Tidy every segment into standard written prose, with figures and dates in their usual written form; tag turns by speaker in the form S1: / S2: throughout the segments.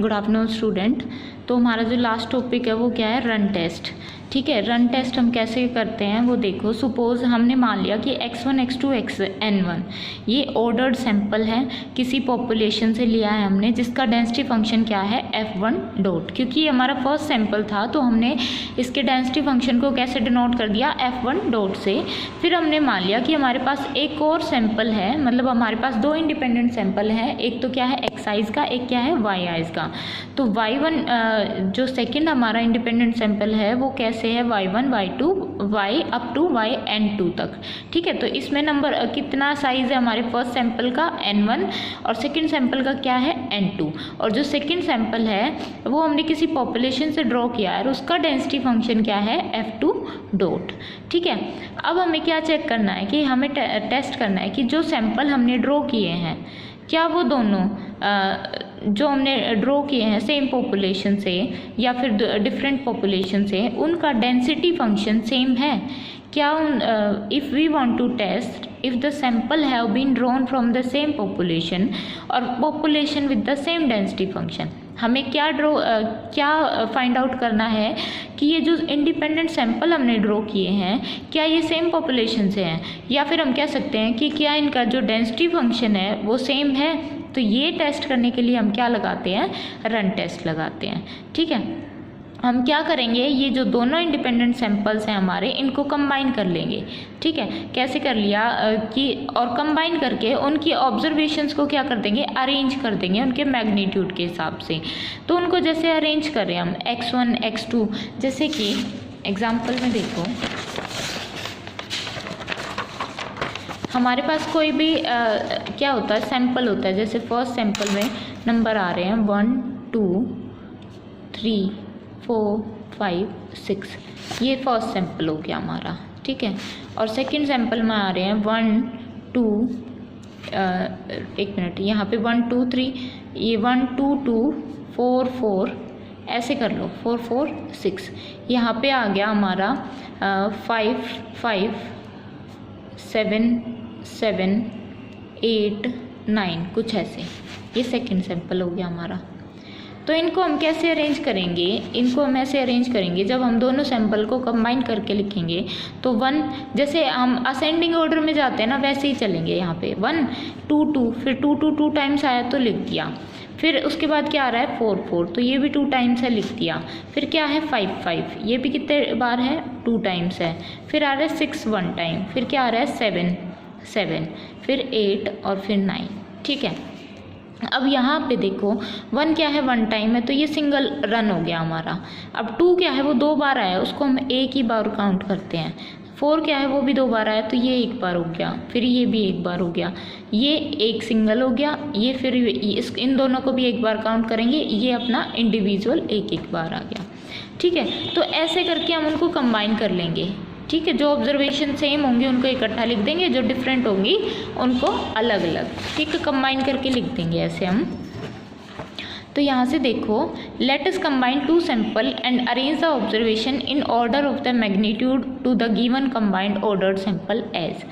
S1: Good afternoon student. तो हमारा जो लास्ट टॉपिक है वो क्या है, रन टेस्ट। ठीक है, रन टेस्ट हम कैसे करते हैं वो देखो। सपोज हमने मान लिया कि x1 x2 xn1 ये ऑर्डर्ड सैंपल है, किसी पॉपुलेशन से लिया है हमने, जिसका डेंसिटी फंक्शन क्या है f1 डॉट। क्योंकि ये हमारा फर्स्ट सैंपल था तो हमने इसके डेंसिटी फंक्शन को कैसे डिनोट कर दिया, f1 डॉट से। फिर हमने मान लिया कि हमारे पास एक और सैंपल है, मतलब हमारे पास दो इंडिपेंडेंट सैंपल है, एक तो क्या है x आइज का, एक क्या है y आइज का। तो y1 जो सेकंड हमारा इंडिपेंडेंट सैंपल है वो कैसे है, y1 y2 y up to yn2 तक। ठीक है, तो इसमें नंबर कितना साइज है हमारे फर्स्ट सैंपल का n1 और सेकंड सैंपल का क्या है n2। और जो सेकंड सैंपल है वो हमने किसी पॉपुलेशन से ड्रॉ किया है और उसका डेंसिटी फंक्शन क्या है, f2 डॉट। ठीक है, अब हमें क्या चेक करना है कि हमें टेस्ट करना है कि जो सैंपल हमने ड्रॉ किए हैं क्या वो दोनों जो हमने ड्रॉ किए हैं सेम पॉपुलेशन से या फिर डिफरेंट पॉपुलेशन से, उनका डेंसिटी फंक्शन सेम है क्या। If we want to test if the sample have been drawn from the same population और population with the same density function, हमें क्या फाइंड आउट करना है कि ये जो इंडिपेंडेंट सैंपल हमने ड्रॉ किए हैं क्या ये सेम पॉपुलेशन से हैं, या फिर हम कह सकते हैं कि क्या इनका जो डेंसिटी फंक्शन है वो सेम है। तो ये टेस्ट करने के लिए हम क्या लगाते हैं, रन टेस्ट लगाते हैं। ठीक है, हम क्या करेंगे, ये जो दोनों इंडिपेंडेंट सैंपल्स हैं हमारे, इनको कंबाइन कर लेंगे। ठीक है, कैसे कर लिया कि और कंबाइन करके उनकी ऑब्जर्वेशंस को क्या कर देंगे, अरेंज कर देंगे उनके मैग्नीट्यूड के हिसाब से। तो उनको जैसे अरेंज कर रहे हैं हम x1 x2, जैसे कि एग्जाम्पल में देखो हमारे पास कोई भी क्या होता है, सैंपल होता है। जैसे फर्स्ट सैंपल में नंबर आ रहे हैं 1 2 3 4 5 6, ये फर्स्ट सैंपल हो गया हमारा। ठीक है, और सेकंड सैंपल में आ रहे हैं 1 2 एक मिनट, यहाँ पे 1 2 3, ये 1 2 2 4 4, ऐसे कर लो 4 4 6। यहाँ पे आ गया हमारा 5 5 7 7 8 9, कुछ ऐसे। ये सेकंड सैंपल हो गया हमारा। तो इनको हम कैसे अरेंज करेंगे, इनको हम ऐसे अरेंज करेंगे जब हम दोनों सैंपल को कंबाइन करके लिखेंगे तो 1, जैसे हम असेंडिंग ऑर्डर में जाते हैं ना वैसे ही चलेंगे। यहाँ पे 1 2 2, फिर 2 2 2 टाइम्स आया तो लिख दिया। फिर उसके बाद क्या आ रहा है 4 4, तो ये भी 2 टाइम्स है, लिख दिया। फिर क्या है 5 5, ये भी कितने बार है, 2 टाइम्स है। फिर आ रहा है 6 1 टाइम, फिर क्या आ रहा है 7 7, फिर 8 और फिर 9। ठीक है, अब यहाँ पे देखो 1 क्या है, 1 टाइम है, तो ये सिंगल रन हो गया हमारा। अब 2 क्या है, वो 2 बार आया, उसको हम एक ही बार काउंट करते हैं। 4 क्या है, वो भी 2 बार आया, तो ये एक बार हो गया। फिर ये भी एक बार हो गया, ये एक सिंगल हो गया, ये फिर इन दोनों को भी एक बार काउंट करेंगे, ये अपना इंडिविजुअल एक एक बार आ गया। ठीक है, तो ऐसे करके हम उनको कंबाइन कर लेंगे। ठीक है, जो ऑब्जर्वेशन सेम होंगे उनको इकट्ठा लिख देंगे, जो डिफरेंट होंगी उनको अलग अलग। ठीक है, कंबाइन करके लिख देंगे ऐसे हम। तो यहाँ से देखो, let us combine 2 sample and arrange the observation in order of the magnitude to the given combined ordered sample as.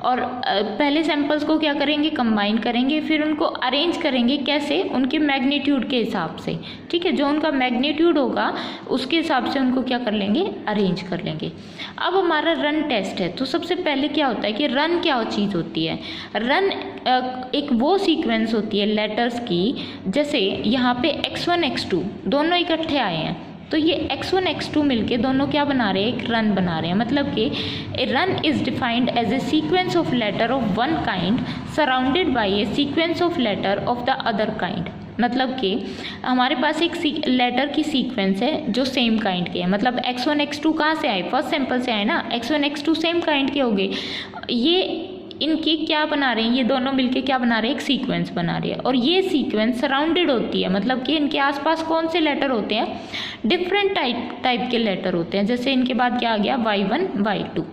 S1: और पहले सैंपल्स को क्या करेंगे, कंबाइन करेंगे, फिर उनको अरेंज करेंगे कैसे, उनके मैग्नीट्यूड के हिसाब से। ठीक है, जो उनका मैग्नीट्यूड होगा उसके हिसाब से उनको क्या कर लेंगे, अरेंज कर लेंगे। अब हमारा रन टेस्ट है, तो सबसे पहले क्या होता है कि रन क्या चीज़ होती है। रन एक वो सीक्वेंस होती है लेटर्स की, जैसे यहाँ पे x1 x2 दोनों इकट्ठे आए हैं, तो ये x1 x2 मिलके दोनों क्या बना रहे हैं, एक रन बना रहे हैं। मतलब कि a run is defined as a sequence of letter of one kind surrounded by a sequence of letter of the other kind. मतलब कि हमारे पास एक लेटर की सीक्वेंस है जो सेम काइंड के है। मतलब x1 x2 कहाँ से आए, फर्स्ट सैंपल से आए ना, x1 x2 सेम काइंड के हो गए। ये इनकी क्या बना रहे हैं, ये दोनों मिलके क्या बना रहे हैं, एक सीक्वेंस बना रहे हैं। और ये सीक्वेंस सराउंडेड होती है, मतलब कि इनके आसपास कौन से लेटर होते हैं, डिफरेंट टाइप के लेटर होते हैं। जैसे इनके बाद क्या आ गया, y1 y2।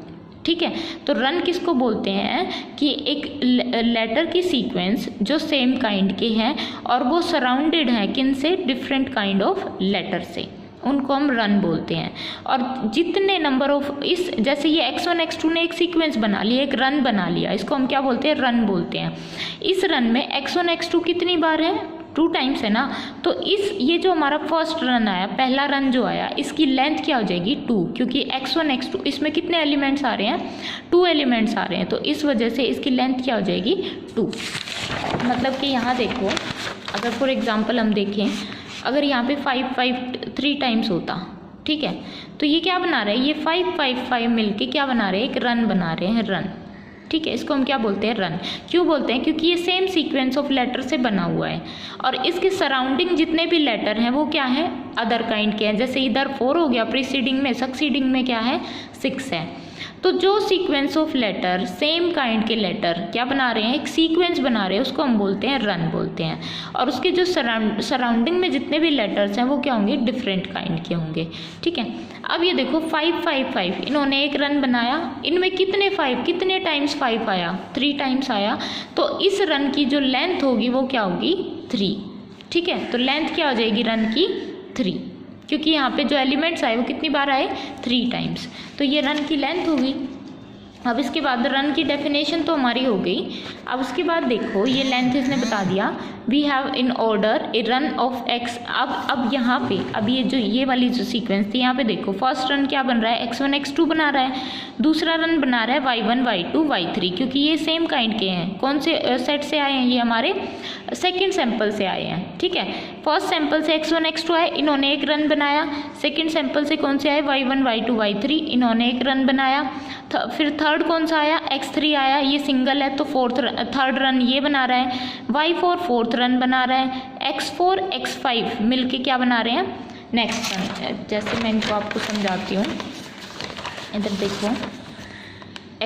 S1: ठीक है, तो रन किसको बोलते हैं कि एक लेटर की सीक्वेंस जो सेम काइंड के हैं और वो सराउंडेड हैं किन से, डिफरेंट काइंड ऑफ लेटर से, उनको हम रन बोलते हैं। और जितने नंबर ऑफ इस, जैसे ये x1 x2 ने एक सीक्वेंस बना लिया, एक रन बना लिया, इसको हम क्या बोलते हैं, रन बोलते हैं। इस रन में x1 x2 कितनी बार है, 2 टाइम्स है ना, तो ये जो हमारा फर्स्ट रन आया, पहला रन जो आया, इसकी लेंथ क्या हो जाएगी 2, क्योंकि x1 x2 इसमें कितने एलिमेंट्स आ रहे हैं, 2 एलिमेंट्स आ रहे हैं, तो इस वजह से इसकी लेंथ क्या हो जाएगी 2। मतलब कि यहाँ देखो, अगर फॉर एग्जांपल हम देखें, अगर यहाँ पे 5 5 3 टाइम्स होता, ठीक है, तो ये क्या बना रहे हैं, ये 5 5 5 मिलके क्या बना रहे हैं, एक रन बना रहे हैं, रन, ठीक है। इसको हम क्या बोलते हैं, रन। क्यों बोलते हैं, क्योंकि ये सेम सीक्वेंस ऑफ लेटर से बना हुआ है और इसके सराउंडिंग जितने भी लेटर हैं वो क्या है, अदर काइंड के हैं। जैसे इधर 4 हो गया, प्रीसीडिंग में, सक्सीडिंग में क्या है, 6 है। तो जो sequence of letter same kind के लेटर क्या बना रहे हैं, एक सीक्वेंस बना रहे हैं, उसको हम बोलते हैं रन बोलते हैं। और उसके जो सराउंडिंग में जितने भी लेटर्स हैं वो क्या होंगे, डिफरेंट काइंड के होंगे, ठीक है। अब ये देखो 5 5 5 इन्होंने एक रन बनाया, इनमें कितने 5, कितने टाइम्स 5 आया, 3 टाइम्स आया, तो इस रन की जो लेंथ होगी वो क्या होगी, 3, ठीक है। तो लेंथ क्या हो जाएगी रन की, 3, क्योंकि यहाँ पे जो एलिमेंट्स आए वो कितनी बार आए, 3 टाइम्स, तो ये रन की लेंथ होगी। अब इसके बाद रन की डेफिनेशन तो हमारी हो गई। अब उसके बाद देखो ये लेंथ इसने बता दिया, we have in order a run of x. अब यहाँ पे अब ये वाली जो सीक्वेंस थी, यहाँ पे देखो फर्स्ट रन क्या बन रहा है, x1 x2 बना रहा है, दूसरा रन बना रहा है y1 y2 y3, क्योंकि ये सेम काइंड के हैं। कौन से सेट से आए हैं, ये हमारे सेकेंड सैंपल से आए हैं, ठीक है। फर्स्ट सैंपल से x1 x2 आए, इन्होंने एक रन बनाया। सेकेंड सैंपल से कौन से आए, y1 y2 y3, इन्होंने एक रन बनाया। फिर थर्ड कौन सा आया, x3 आया, ये सिंगल है तो थर्ड रन ये बना रहा है। y4 फोर्थ रन बना रहा है। x4 x5 मिलके क्या बना रहे हैं, नेक्स्ट रन। जैसे मैं इनको आपको समझाती हूँ, इधर देखो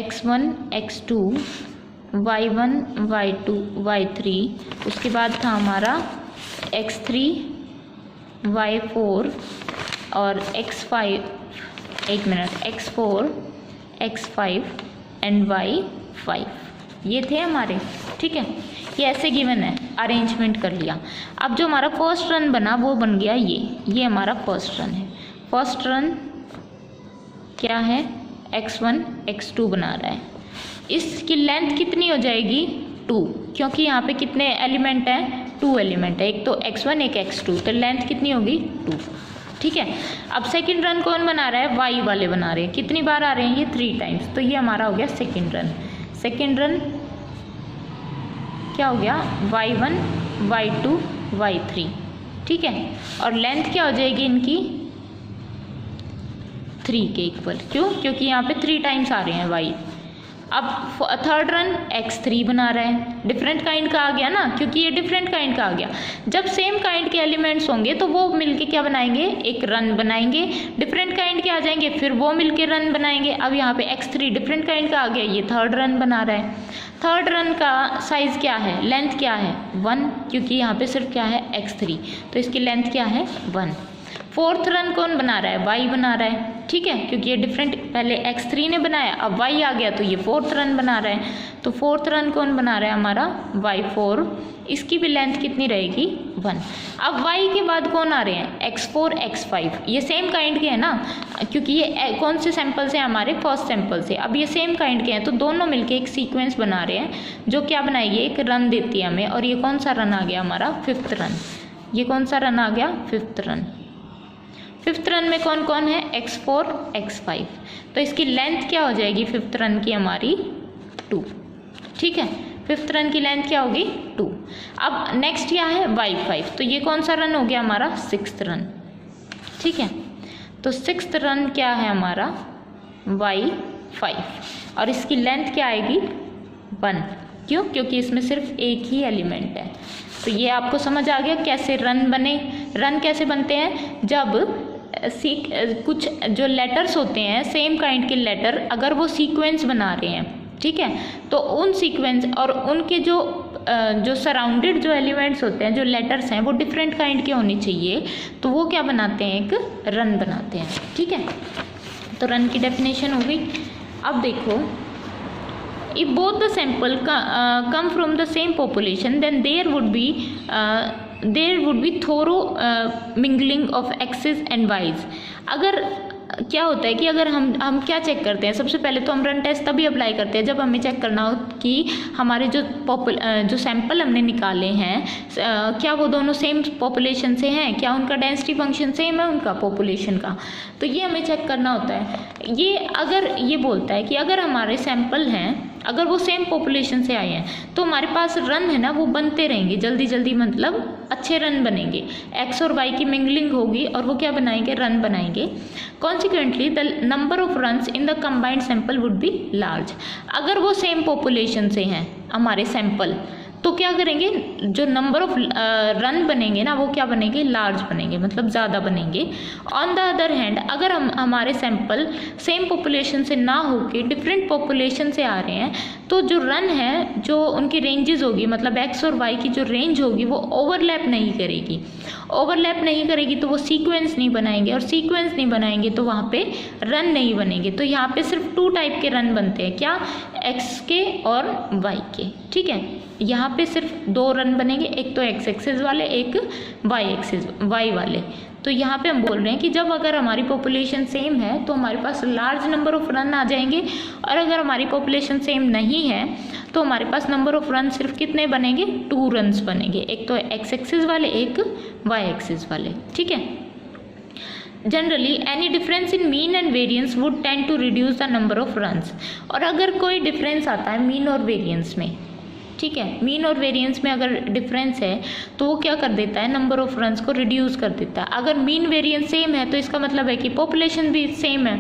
S1: x1 x2 y1 y2 y3, उसके बाद था हमारा x3 y4 और x5, एक minute, x4 x5 and y5, ये थे हमारे, ठीक है। ये ऐसे गिवन है, अरेंजमेंट कर लिया। अब जो हमारा फर्स्ट रन बना वो बन गया ये हमारा फर्स्ट रन है। फर्स्ट रन क्या है, x1 x2 बना रहा है, इसकी लेंथ कितनी हो जाएगी 2, क्योंकि यहाँ पे कितने एलिमेंट हैं, 2 एलिमेंट है, एक तो x1 एक x2, तो लेंथ कितनी होगी 2, ठीक है। अब सेकंड रन कौन बना रहा है, y वाले बना रहे हैं, कितनी बार आ रहे हैं, ये 3 टाइम्स, तो ये हमारा हो गया सेकंड रन। सेकंड रन क्या हो गया, y1 y2 y3, ठीक है। और लेंथ क्या हो जाएगी इनकी 3 के इक्वल, क्यों, क्योंकि यहाँ पे 3 टाइम्स आ रहे हैं y। अब थर्ड रन x3 बना रहा है, डिफरेंट काइंड का आ गया ना, क्योंकि ये डिफरेंट काइंड का आ गया। जब सेम काइंड के एलिमेंट्स होंगे तो वो मिलके क्या बनाएंगे, एक रन बनाएंगे। डिफरेंट काइंड के आ जाएंगे, फिर वो मिलके रन बनाएंगे। अब यहाँ पे x3 डिफरेंट काइंड का आ गया, ये थर्ड रन बना रहा है। थर्ड रन का साइज़ क्या है, लेंथ क्या है 1, क्योंकि यहाँ पे सिर्फ क्या है x3, तो इसकी लेंथ क्या है 1। फोर्थ रन कौन बना रहा है, y बना रहा है, ठीक है, क्योंकि ये डिफरेंट, पहले x3 ने बनाया, अब y आ गया तो ये फोर्थ रन बना रहा है। तो फोर्थ रन कौन बना रहा है हमारा y4, इसकी भी लेंथ कितनी रहेगी 1। अब y के बाद कौन आ रहे हैं, x4 x5, ये सेम काइंड के हैं ना, क्योंकि ये कौन से सैंपल से, हमारे फर्स्ट सैंपल से। अब ये सेम काइंड के हैं तो दोनों मिलके एक सीक्वेंस बना रहे हैं जो क्या बनाएगी, एक रन देती है हमें। और ये कौन सा रन आ गया हमारा, फिफ्थ रन। ये कौन सा रन आ गया, फिफ्थ रन। फिफ्थ रन में कौन कौन है, x4 x5, तो इसकी लेंथ क्या हो जाएगी फिफ्थ रन की हमारी 2, ठीक है। फिफ्थ रन की लेंथ क्या होगी 2। अब नेक्स्ट क्या है y5, तो ये कौन सा रन हो गया हमारा, सिक्स्थ रन, ठीक है। तो सिक्स्थ रन क्या है हमारा y5, और इसकी लेंथ क्या आएगी 1, क्यों, क्योंकि इसमें सिर्फ एक ही एलिमेंट है। तो ये आपको समझ आ गया कैसे रन बने। रन कैसे बनते हैं, जब कुछ जो लेटर्स होते हैं सेम काइंड के लेटर, अगर वो सीक्वेंस बना रहे हैं, ठीक है, तो उन सीक्वेंस और उनके जो सराउंडेड जो एलिमेंट्स होते हैं, जो लेटर्स हैं, वो डिफरेंट काइंड के होने चाहिए, तो वो क्या बनाते हैं, एक रन बनाते हैं, ठीक है। तो रन की डेफिनेशन हो गई। अब देखो, if both the sample come from the same population, then there would be thorough mingling of x's and y's। अगर क्या होता है कि अगर हम क्या चेक करते हैं, सबसे पहले तो हम रन टेस्ट तभी अप्लाई करते हैं जब हमें चेक करना हो कि हमारे जो सैंपल हमने निकाले हैं क्या वो दोनों सेम पॉपुलेशन से हैं, क्या उनका डेंसिटी फंक्शन सेम है उनका पॉपुलेशन का, तो ये हमें चेक करना होता है। ये अगर ये बोलता है कि अगर हमारे सैंपल हैं, अगर वो सेम पॉपुलेशन से आए हैं तो हमारे पास रन है ना वो बनते रहेंगे जल्दी जल्दी, मतलब अच्छे रन बनेंगे, एक्स और वाई की मिंगलिंग होगी और वो क्या बनाएंगे, रन बनाएंगे। Consequently the number of runs in the combined sample would be large. अगर वो सेम पॉपुलेशन से हैं हमारे सैंपल तो क्या करेंगे, जो नंबर ऑफ रन बनेंगे ना वो क्या बनेंगे, लार्ज बनेंगे, मतलब ज़्यादा बनेंगे। ऑन द अदर हैंड अगर हमारे सैंपल सेम पॉपुलेशन से ना होके डिफरेंट पॉपुलेशन से आ रहे हैं तो जो रन है, जो उनकी रेंजेस होगी, मतलब एक्स और वाई की जो रेंज होगी वो ओवरलैप नहीं करेगी। ओवरलैप नहीं करेगी तो वो सीक्वेंस नहीं बनाएंगे, और सीक्वेंस नहीं बनाएंगे तो वहाँ पे रन नहीं बनेंगे। तो यहाँ पे सिर्फ 2 टाइप के रन बनते हैं, क्या, एक्स के और वाई के, ठीक है। यहाँ पे सिर्फ 2 रन बनेंगे, एक तो एक्स एक्सिस वाले, एक वाई वाले। तो यहाँ पे हम बोल रहे हैं कि जब अगर हमारी पॉपुलेशन सेम है तो हमारे पास लार्ज नंबर ऑफ रन आ जाएंगे, और अगर हमारी पॉपुलेशन सेम नहीं है तो हमारे पास नंबर ऑफ रन सिर्फ कितने बनेंगे, 2 रन्स बनेंगे, एक तो एक्स एक्सिस वाले, एक वाई एक्सिस वाले, ठीक है। Generally any difference in mean and variance would tend to reduce the number of runs. और अगर कोई डिफरेंस आता है मीन और वेरिएंस में, ठीक है, मीन और वेरिएंस में अगर डिफरेंस है तो वो क्या कर देता है, नंबर ऑफ रन्स को रिड्यूस कर देता है। अगर मीन वेरिएंस सेम है तो इसका मतलब है कि पॉपुलेशन भी सेम है,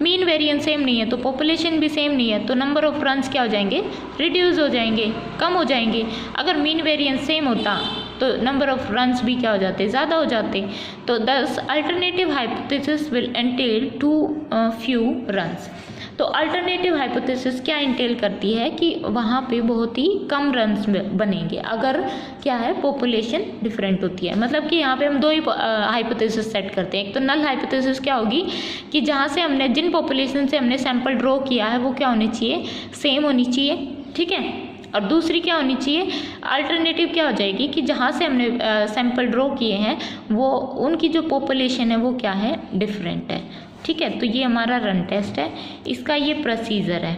S1: मीन वेरिएंस सेम नहीं है तो पॉपुलेशन भी सेम नहीं है, तो नंबर ऑफ रन्स क्या हो जाएंगे, रिड्यूस हो जाएंगे, कम हो जाएंगे। अगर मीन वेरिएंस सेम होता तो नंबर ऑफ रन्स भी क्या हो जाते, ज़्यादा हो जाते। तो दस alternative hypothesis will entail to few runs. तो अल्टरनेटिव हाइपोथेसिस क्या इंटेल करती है कि वहाँ पे बहुत ही कम रन्स बनेंगे अगर क्या है, पॉपुलेशन डिफरेंट होती है। मतलब कि यहाँ पे हम 2 ही हाइपोथेसिस सेट करते हैं। एक तो नल हाइपोथेसिस क्या होगी कि जहाँ से हमने जिन पॉपुलेशन से हमने सैंपल ड्रॉ किया है वो क्या होनी चाहिए, सेम होनी चाहिए, ठीक है। और दूसरी क्या होनी चाहिए, अल्टरनेटिव क्या हो जाएगी कि जहाँ से हमने सैंपल ड्रॉ किए हैं वो उनकी जो पॉपुलेशन है वो क्या है, डिफरेंट है, ठीक है। तो ये हमारा रन टेस्ट है, इसका ये प्रोसीजर है।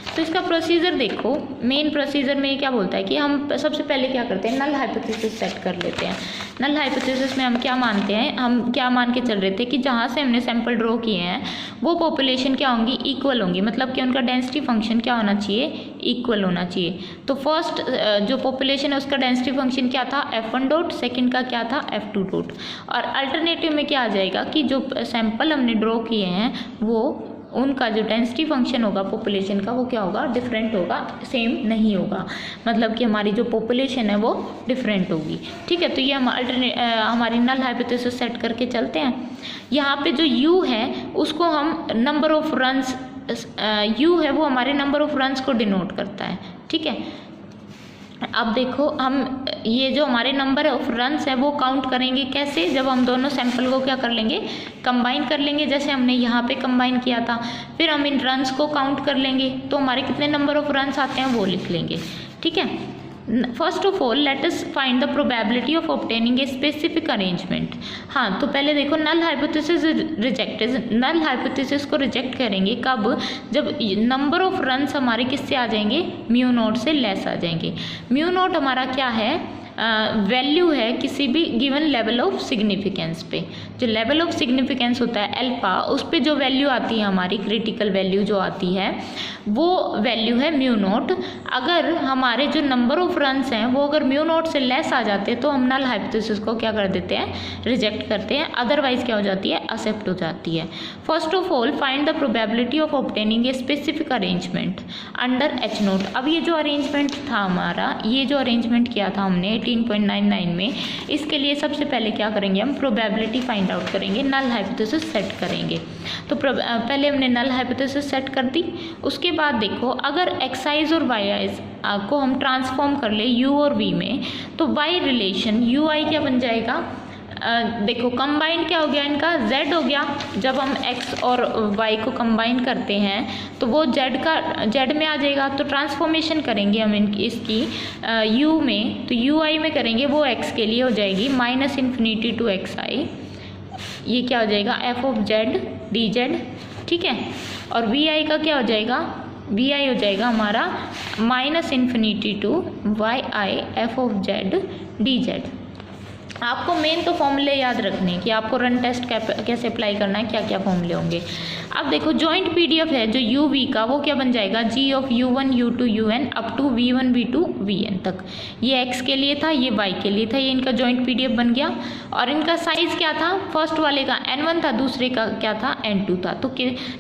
S1: तो इसका प्रोसीजर देखो, मेन प्रोसीजर में ये क्या बोलता है कि हम सबसे पहले क्या करते हैं, नल हाइपोथेसिस सेट कर लेते हैं। नल हाइपोथेसिस में हम क्या मानते हैं, हम क्या मान के चल रहे थे कि जहाँ से हमने सैंपल ड्रॉ किए हैं वो पॉपुलेशन क्या होंगी, इक्वल होंगी, मतलब कि उनका डेंसिटी फंक्शन क्या होना चाहिए, इक्वल होना चाहिए। तो फर्स्ट जो पॉपुलेशन है उसका डेंसिटी फंक्शन क्या था, F1 डॉट, सेकेंड का क्या था, F2 डॉट। और अल्टरनेटिव में क्या आ जाएगा कि जो सैंपल हमने ड्रॉ किए हैं वो उनका जो डेंसिटी फंक्शन होगा पॉपुलेशन का वो क्या होगा, डिफरेंट होगा, सेम नहीं होगा, मतलब कि हमारी जो पॉपुलेशन है वो डिफरेंट होगी, ठीक है। तो ये हम हमारी नल हाइपोथेसिस सेट करके चलते हैं। यहाँ पे जो U है उसको हम नंबर ऑफ रन्स, U है वो हमारे नंबर ऑफ रन्स को डिनोट करता है, ठीक है। अब देखो हम ये जो हमारे नंबर ऑफ रन्स है वो काउंट करेंगे कैसे, जब हम दोनों सैंपल को क्या कर लेंगे, कंबाइन कर लेंगे, जैसे हमने यहाँ पे कंबाइन किया था। फिर हम इन रन्स को काउंट कर लेंगे तो हमारे कितने नंबर ऑफ रन्स आते हैं वो लिख लेंगे, ठीक है। First of all let us find the probability of obtaining a specific arrangement. हाँ, तो पहले देखो null hypothesis rejected, null hypothesis को रिजेक्ट करेंगे कब, जब नंबर ऑफ रन्स हमारे किससे आ जाएंगे, म्यू नॉट से लेस आ जाएंगे। म्यू नॉट हमारा क्या है, वैल्यू है किसी भी गिवन लेवल ऑफ सिग्निफिकेंस पे। जो लेवल ऑफ सिग्निफिकेंस होता है अल्फा, उस पे जो वैल्यू आती है हमारी क्रिटिकल वैल्यू जो आती है वो वैल्यू है म्यू नॉट। अगर हमारे जो नंबर ऑफ रन्स हैं वो अगर म्यू नॉट से लेस आ जाते हैं तो हम नल हाइपोथेसिस को क्या कर देते हैं, रिजेक्ट करते हैं, अदरवाइज क्या हो जाती है, एक्सेप्ट हो जाती है। First of all find the probability of obtaining a specific arrangement under H note. अब ये जो अरेंजमेंट था हमारा, ये जो अरेंजमेंट किया था हमने 18.99 में, इसके लिए सबसे पहले क्या करेंगे, हम प्रोबेबिलिटी फाइंड आउट करेंगे, नल हाइपोथेसिस सेट करेंगे। तो पहले हमने नल हाइपोथेसिस सेट कर दी। उसके बाद देखो अगर एक्साइज और वाई आइज को हम ट्रांसफॉर्म कर ले यू और वी में, तो वाई रिलेशन यू आई क्या बन जाएगा, देखो कंबाइंड क्या हो गया इनका, z हो गया। जब हम x और y को कंबाइन करते हैं तो वो z में आ जाएगा। तो ट्रांसफॉर्मेशन करेंगे हम इसकी u में, तो ui में करेंगे, वो x के लिए हो जाएगी -∞ to xi। ये क्या हो जाएगा, f of z dz, ठीक है। और vi का क्या हो जाएगा, vi हो जाएगा हमारा -∞ to yi f of z dz। आपको मेन तो फॉर्मूले याद रखने हैं कि आपको रन टेस्ट कैसे अप्लाई करना है, क्या क्या फॉर्मूले होंगे। अब देखो जॉइंट पीडीएफ है जो यू वी का, वो क्या बन जाएगा, g of u1 u2 un up to v1 v2 vn तक। ये x के लिए था, ये y के लिए था, ये इनका जॉइंट पीडीएफ बन गया। और इनका साइज क्या था, फर्स्ट वाले का n1 था, दूसरे का क्या था, n2 था। तो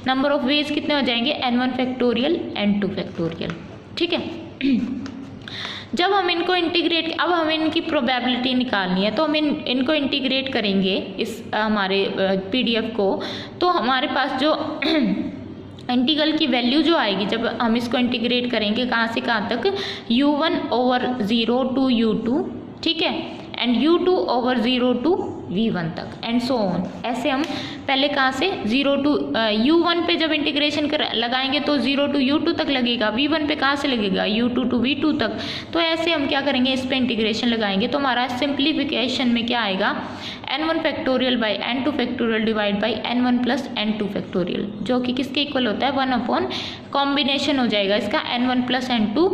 S1: नंबर ऑफ वेज कितने हो जाएंगे, n1 फैक्टोरियल n2 फैक्टोरियल, ठीक है। जब हम इनको इंटीग्रेट, अब हमें इनकी प्रोबेबिलिटी निकालनी है, तो हम इनको इंटीग्रेट करेंगे इस हमारे पीडीएफ को। तो हमारे पास जो इंटीग्रल की वैल्यू जो आएगी, जब हम इसको इंटीग्रेट करेंगे कहाँ से कहाँ तक, u1 ओवर 0 टू u2, ठीक है, and u2 over 0 to v1 तक, एंड सो ऑन। ऐसे हम पहले कहाँ से 0 टू u1 पे जब इंटीग्रेशन लगाएंगे तो 0 टू u2 तक लगेगा, v1 पे कहाँ से लगेगा, u2 टू v2 तक। तो ऐसे हम क्या करेंगे, इस पे इंटीग्रेशन लगाएंगे तो हमारा सिंप्लीफिकेशन में क्या आएगा, n1 factorial by n2 factorial divide by n1 plus n2 factorial, जो कि किसके इक्वल होता है, 1 कॉम्बिनेशन हो जाएगा इसका n1 प्लस n2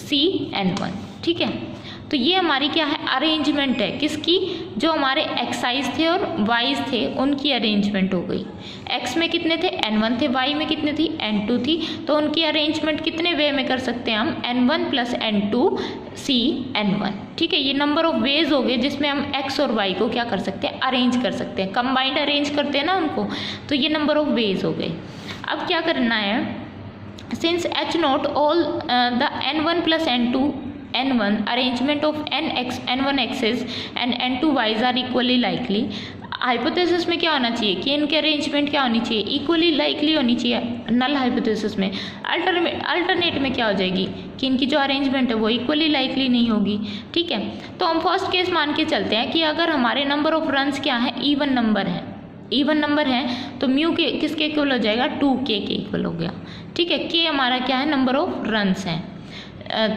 S1: cn1, ठीक है। तो ये हमारी क्या है, अरेंजमेंट है किसकी, जो हमारे एक्साइज थे और वाइज थे उनकी अरेंजमेंट हो गई। एक्स में कितने थे, n1 थे, y में कितने थी, n2 थी। तो उनकी अरेंजमेंट कितने वे में कर सकते हैं हम, n1 प्लस n2 cn1, ठीक है। ये नंबर ऑफ वेज हो गए जिसमें हम x और y को क्या कर सकते हैं, अरेंज कर सकते हैं, कंबाइंड अरेंज करते हैं ना उनको। तो ये नंबर ऑफ वेज हो गए। अब क्या करना है, since h0 all the n1 plus n2 n1 arrangement of n1 x's and n2 y's are equally likely। Hypothesis में क्या होना चाहिए कि इनके अरेंजमेंट क्या होनी चाहिए, इक्वली लाइकली होनी चाहिए। नल हाइपोथेसिस में अल्टरनेट में क्या हो जाएगी कि इनकी जो अरेंजमेंट है वो इक्वली लाइकली नहीं होगी, ठीक है। तो हम फर्स्ट केस मान के चलते हैं कि अगर हमारे नंबर ऑफ रन्स क्या है, इवन नंबर है तो म्यू के किसके इक्वल हो जाएगा, 2k के इक्वल हो गया, ठीक है। k हमारा क्या है, नंबर ऑफ रन्स हैं।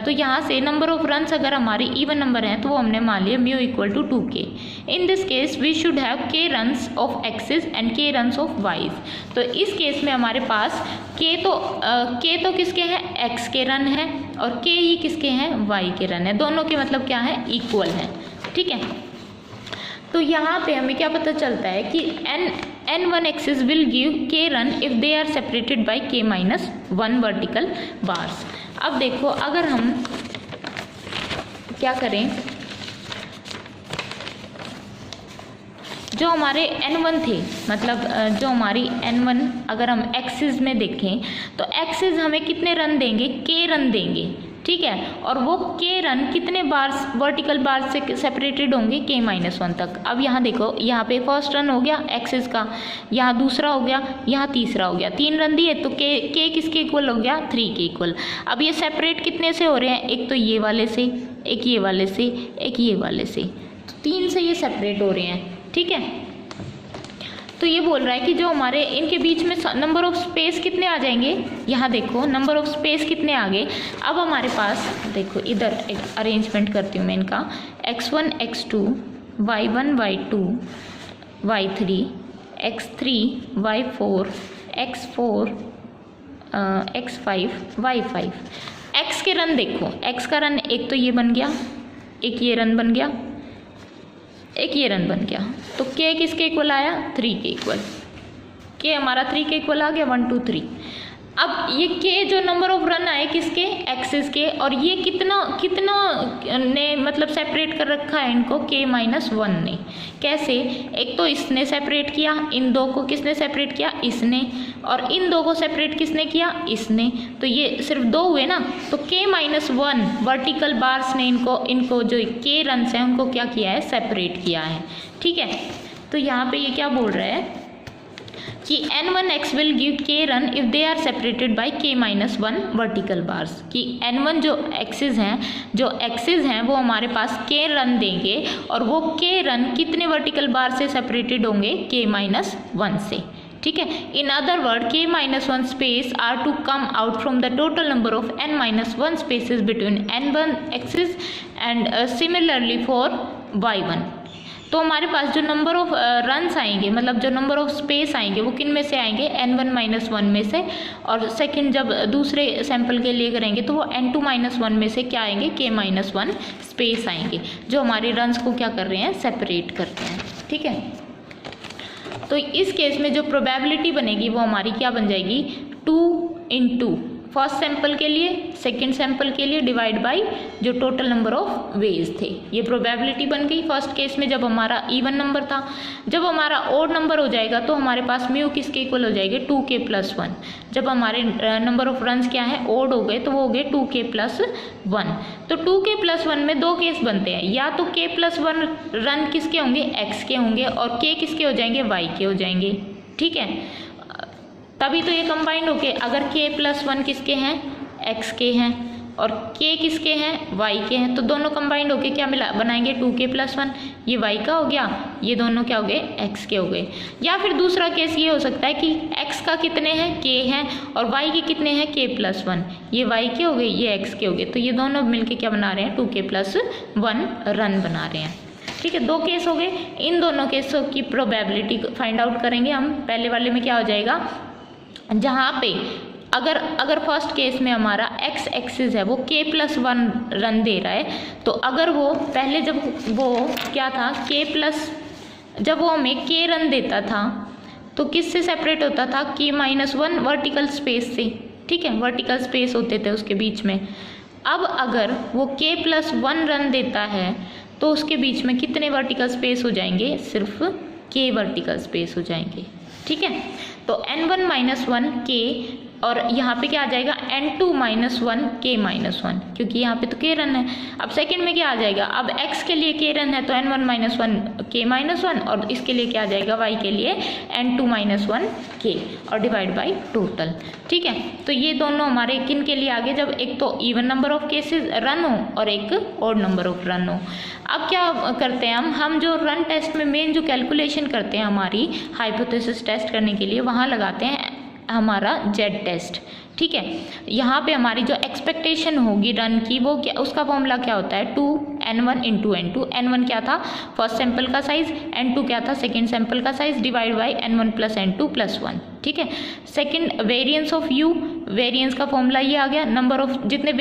S1: तो यहाँ से नंबर ऑफ रन्स अगर हमारे इवन नंबर हैं तो वो हमने मान लिया mu equal to 2k। In this case we should have k runs of x's and k runs of y's. तो इस केस में हमारे पास k तो किसके हैं, x के रन है, और k ही किसके हैं, y के रन है। दोनों के मतलब क्या है, इक्वल है, ठीक है। तो यहाँ पे हमें क्या पता चलता है कि n1 x's will give k run if they are separated by k minus 1 vertical bars. अब देखो अगर हम क्या करें, जो हमारे n1 थे, मतलब जो हमारी n1 अगर हम एक्सिस में देखें तो एक्सिस हमें कितने रन देंगे, k रन देंगे, ठीक है। और वो k रन कितने बार्स, वर्टिकल बार्स से सेपरेटेड होंगे, k माइनस 1 तक। अब यहाँ देखो, यहाँ पे फर्स्ट रन हो गया एक्सिस का, यहाँ दूसरा हो गया, यहाँ तीसरा हो गया, 3 रन दिए तो k किसके इक्वल हो गया, 3 के इक्वल। अब ये सेपरेट कितने से हो रहे हैं, एक तो ये वाले से, एक ये वाले से, एक ये वाले से, तो 3 से ये सेपरेट हो रहे हैं, ठीक है। तो ये बोल रहा है कि जो हमारे इनके बीच में नंबर ऑफ स्पेस कितने आ जाएंगे, यहाँ देखो नंबर ऑफ स्पेस कितने आ गए। अब हमारे पास देखो इधर एक अरेंजमेंट करती हूँ मैं इनका, x1 x2 y1 y2 y3 x3 y4 x4 x5 y5। x के रन देखो, x का रन एक तो ये बन गया, एक ये रन बन गया, एक ये रन बन गया। तो k किसके इक्वल आया, 3 के इक्वल। k हमारा 3 के इक्वल आ गया, 1 2 3। अब ये k जो नंबर ऑफ रन आए किसके, एक्सिस के, और ये कितना ने मतलब सेपरेट कर रखा है इनको, k माइनस 1 ने। कैसे, एक तो इसने सेपरेट किया, इन दो को किसने सेपरेट किया, इसने, और इन दो को सेपरेट किसने किया, इसने। तो ये सिर्फ 2 हुए ना, तो k माइनस 1 वर्टिकल बार्स ने इनको जो k रन्स हैं उनको क्या किया है, सेपरेट किया है, ठीक है। तो यहाँ पे ये क्या बोल रहा है, कि n1x will give k run if they are separated by k-1 vertical bars, कि n1 जो एक्सिस हैं वो हमारे पास k रन देंगे और वो k रन कितने वर्टिकल बार से सेपरेटेड होंगे, k-1 से, ठीक है। In other word k-1 space are to come out from the total number of n-1 spaces between n1 x's and similarly for y1। तो हमारे पास जो नंबर ऑफ रन्स आएंगे, मतलब जो नंबर ऑफ स्पेस आएंगे वो किन में से आएंगे, n1-1 में से, और सेकंड जब दूसरे सैंपल के लिए करेंगे तो वो n2-1 में से क्या आएंगे, k-1 स्पेस आएंगे, जो हमारे रन्स को क्या कर रहे हैं, सेपरेट करते हैं, ठीक है। तो इस केस में जो प्रोबेबिलिटी बनेगी वो हमारी क्या बन जाएगी, 2 × फर्स्ट सैंपल के लिए, सेकंड सैंपल के लिए डिवाइड बाय जो टोटल नंबर ऑफ वेज थे। ये प्रोबेबिलिटी बन गई फर्स्ट केस में जब हमारा इवन नंबर था। जब हमारा ओड नंबर हो जाएगा तो हमारे पास म्यू किसके इक्वल हो जाएंगे, 2k+1। जब हमारे नंबर ऑफ रन्स क्या है, ओड हो गए, तो वो हो गए 2k+1। तो 2k+1 में दो केस बनते हैं, या तो k+1 रन किसके होंगे, x के होंगे, और k किसके हो जाएंगे, y के हो जाएंगे, ठीक है। तभी तो ये कंबाइंड होके, अगर k+1 किसके हैं, x के हैं, और k किसके हैं, y के हैं, तो दोनों कंबाइंड होके क्या मिला बनाएंगे, 2k+1। ये y का हो गया, ये दोनों क्या हो गए, x के हो गए। या फिर दूसरा केस ये हो सकता है कि x का कितने हैं, k हैं, और y के कितने हैं, k+1। ये y के हो गए, ये x के हो गए, तो ये दोनों मिलके क्या बना रहे हैं, 2k+1 रन बना रहे हैं, ठीक है। दो केस हो गए, इन दोनों केसों की प्रोबेबिलिटी फाइंड आउट करेंगे हम। पहले वाले में क्या हो जाएगा, जहाँ पे अगर फर्स्ट केस में हमारा x एक्सिस है वो k+1 रन दे रहा है, तो अगर वो पहले जब वो क्या था, जब वो हमें k रन देता था तो किससे सेपरेट होता था, k-1 वर्टिकल स्पेस से, ठीक है, वर्टिकल स्पेस होते थे उसके बीच में। अब अगर वो k+1 रन देता है तो उसके बीच में कितने वर्टिकल स्पेस हो जाएंगे, सिर्फ k वर्टिकल स्पेस हो जाएंगे, ठीक है। तो n1-1 k, और यहाँ पे क्या आ जाएगा, n2-1 k-1, क्योंकि यहाँ पे तो k रन है। अब सेकंड में क्या आ जाएगा, अब x के लिए k रन है तो n1-1 k-1, और इसके लिए क्या आ जाएगा, y के लिए n2-1 k, और डिवाइड बाय टोटल, ठीक है। तो ये दोनों हमारे किन के लिए आगे, जब एक तो even number of cases run हो और एक ऑड नंबर ऑफ रन हो। अब क्या करते हैं हम जो रन टेस्ट में मेन जो कैलकुलेशन करते हैं हमारी हाइपोथेसिस टेस्ट करने के लिए, वहाँ लगाते हैं हमारा जेड टेस्ट, ठीक है। यहाँ पे हमारी जो एक्सपेक्टेशन होगी रन की, वो क्या, उसका फॉर्मूला क्या होता है, 2n1 × n2। n1 क्या था, फर्स्ट सैंपल का साइज, n2 क्या था, सेकंड सैंपल का size, divide by n1 + n2 + 1, ठीक है। Second variance of u, variance का फॉर्मूला ये आ गया, नंबर ऑफ जितने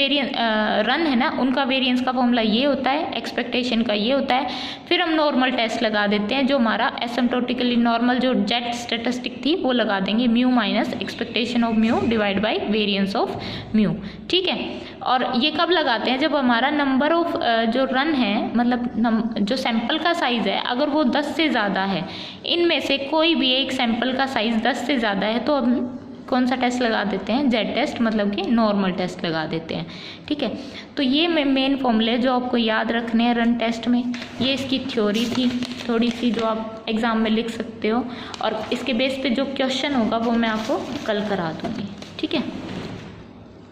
S1: रन है ना उनका वेरिएंस का फॉर्मूला ये होता है, एक्सपेक्टेशन का ये होता है। फिर हम नॉर्मल टेस्ट लगा देते हैं, जो हमारा एसिम्प्टोटिकली नॉर्मल जो जेड स्टैटिस्टिक थी वो लगा देंगे, mu minus expectation of mu divide by variance of mu, ठीक है। और ये कब लगाते हैं, जब हमारा नंबर ऑफ जो रन है, मतलब जो सैंपल का साइज़ है, अगर वो 10 से ज़्यादा है, इनमें से कोई भी एक सैंपल का साइज़ 10 से ज़्यादा है, तो हम कौन सा टेस्ट लगा देते हैं, जेड टेस्ट, मतलब कि नॉर्मल टेस्ट लगा देते हैं, ठीक है। तो ये मेन फॉर्मूले जो आपको याद रखने हैं रन टेस्ट में, ये इसकी थ्योरी थी थोड़ी सी, जो आप एग्ज़ाम में लिख सकते हो, और इसके बेस पे जो क्वेश्चन होगा वो मैं आपको कल करा दूँगी, ठीक है।